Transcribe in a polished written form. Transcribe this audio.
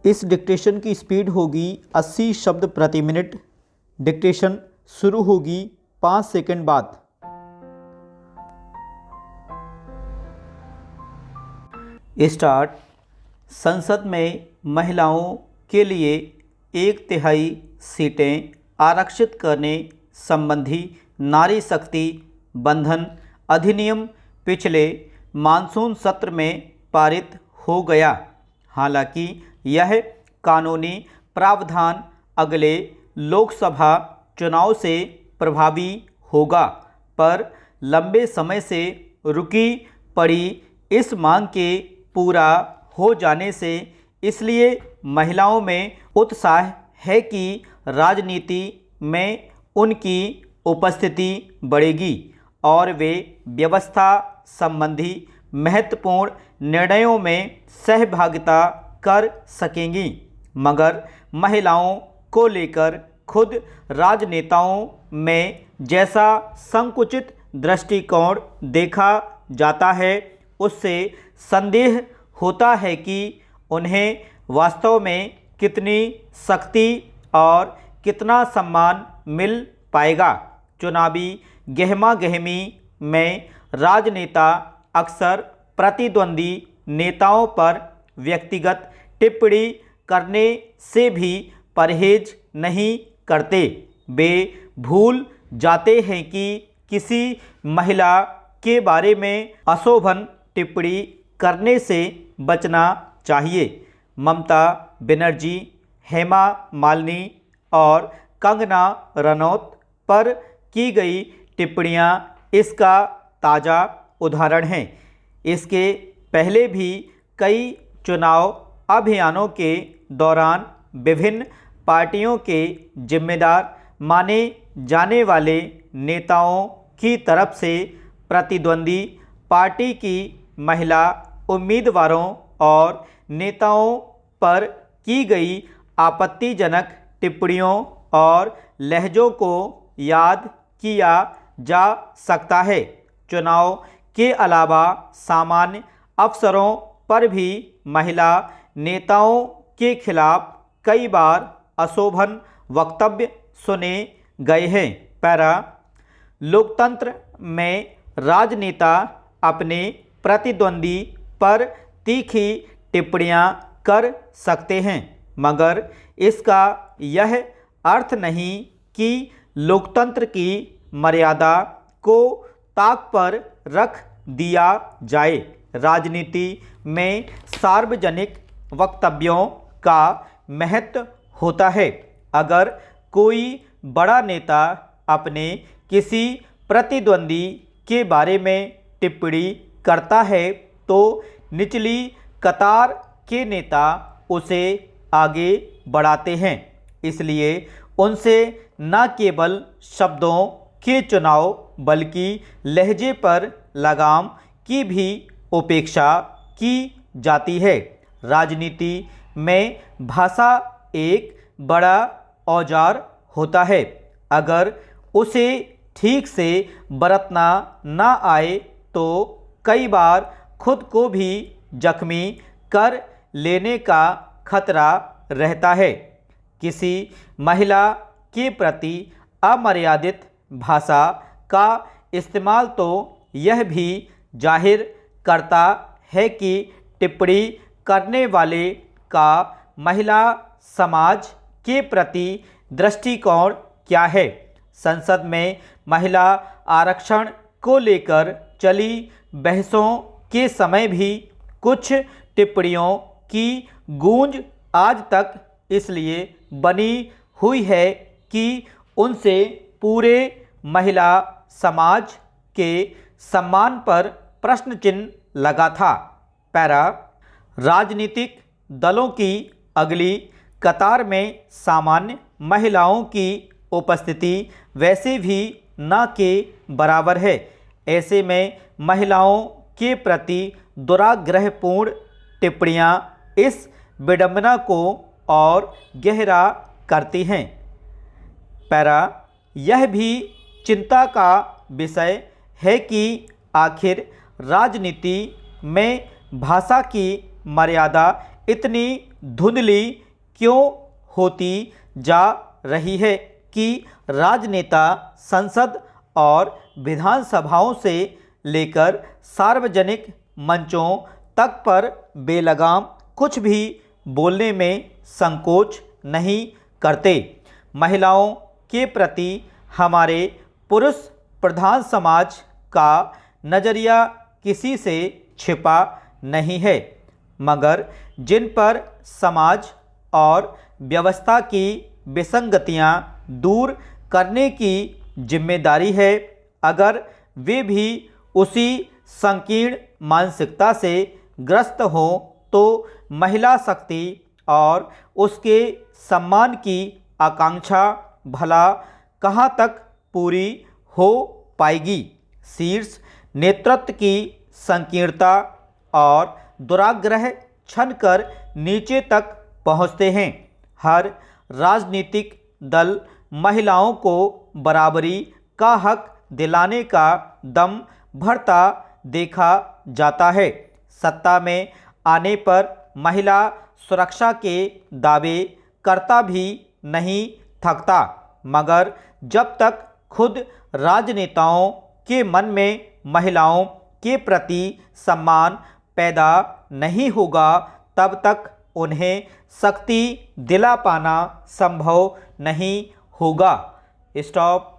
इस डिक्टेशन की स्पीड होगी 80 शब्द प्रति मिनट। डिक्टेशन शुरू होगी 5 सेकंड बाद। स्टार्ट। संसद में महिलाओं के लिए 1/3 सीटें आरक्षित करने संबंधी नारी शक्ति बंधन अधिनियम पिछले मानसून सत्र में पारित हो गया। हालांकि यह कानूनी प्रावधान अगले लोकसभा चुनाव से प्रभावी होगा, पर लंबे समय से रुकी पड़ी इस मांग के पूरा हो जाने से इसलिए महिलाओं में उत्साह है कि राजनीति में उनकी उपस्थिति बढ़ेगी और वे व्यवस्था संबंधी महत्वपूर्ण निर्णयों में सहभागिता कर सकेंगी। मगर महिलाओं को लेकर खुद राजनेताओं में जैसा संकुचित दृष्टिकोण देखा जाता है, उससे संदेह होता है कि उन्हें वास्तव में कितनी शक्ति और कितना सम्मान मिल पाएगा। चुनावी गहमागहमी में राजनेता अक्सर प्रतिद्वंदी नेताओं पर व्यक्तिगत टिप्पणी करने से भी परहेज नहीं करते। वे भूल जाते हैं कि किसी महिला के बारे में अशोभन टिप्पणी करने से बचना चाहिए। ममता बनर्जी, हेमा मालिनी और कंगना रनौत पर की गई टिप्पणियां इसका ताज़ा उदाहरण हैं। इसके पहले भी कई चुनाव अभियानों के दौरान विभिन्न पार्टियों के जिम्मेदार माने जाने वाले नेताओं की तरफ से प्रतिद्वंदी पार्टी की महिला उम्मीदवारों और नेताओं पर की गई आपत्तिजनक टिप्पणियों और लहजों को याद किया जा सकता है। चुनाव के अलावा सामान्य अवसरों पर भी महिला नेताओं के खिलाफ कई बार अशोभन वक्तव्य सुने गए हैं। पैरा। लोकतंत्र में राजनेता अपने प्रतिद्वंदी पर तीखी टिप्पणियां कर सकते हैं, मगर इसका यह अर्थ नहीं कि लोकतंत्र की मर्यादा को ताक पर रख दिया जाए। राजनीति में सार्वजनिक वक्तव्यों का महत्व होता है। अगर कोई बड़ा नेता अपने किसी प्रतिद्वंदी के बारे में टिप्पणी करता है, तो निचली कतार के नेता उसे आगे बढ़ाते हैं। इसलिए उनसे न केवल शब्दों के चुनाव बल्कि लहजे पर लगाम की भी उपेक्षा की जाती है। राजनीति में भाषा एक बड़ा औजार होता है। अगर उसे ठीक से बरतना न आए तो कई बार खुद को भी जख्मी कर लेने का खतरा रहता है। किसी महिला के प्रति अमर्यादित भाषा का इस्तेमाल तो यह भी जाहिर करता है कि टिप्पणी करने वाले का महिला समाज के प्रति दृष्टिकोण क्या है। संसद में महिला आरक्षण को लेकर चली बहसों के समय भी कुछ टिप्पणियों की गूंज आज तक इसलिए बनी हुई है कि उनसे पूरे महिला समाज के सम्मान पर प्रश्न चिन्ह लगा था। पैरा। राजनीतिक दलों की अगली कतार में सामान्य महिलाओं की उपस्थिति वैसे भी न के बराबर है। ऐसे में महिलाओं के प्रति दुराग्रहपूर्ण टिप्पणियां इस विडंबना को और गहरा करती हैं। पैरा। यह भी चिंता का विषय है कि आखिर राजनीति में भाषा की मर्यादा इतनी धुंधली क्यों होती जा रही है कि राजनेता संसद और विधानसभाओं से लेकर सार्वजनिक मंचों तक पर बेलगाम कुछ भी बोलने में संकोच नहीं करते। महिलाओं के प्रति हमारे पुरुष प्रधान समाज का नज़रिया किसी से छिपा नहीं है, मगर जिन पर समाज और व्यवस्था की विसंगतियां दूर करने की जिम्मेदारी है, अगर वे भी उसी संकीर्ण मानसिकता से ग्रस्त हों तो महिला शक्ति और उसके सम्मान की आकांक्षा भला कहाँ तक पूरी हो पाएगी। शीर्ष नेतृत्व की संकीर्णता और दुराग्रह छनकर नीचे तक पहुँचते हैं। हर राजनीतिक दल महिलाओं को बराबरी का हक दिलाने का दम भरता देखा जाता है। सत्ता में आने पर महिला सुरक्षा के दावे करता भी नहीं थकता, मगर जब तक खुद राजनेताओं के मन में महिलाओं के प्रति सम्मान पैदा नहीं होगा, तब तक उन्हें शक्ति दिला पाना संभव नहीं होगा। स्टॉप।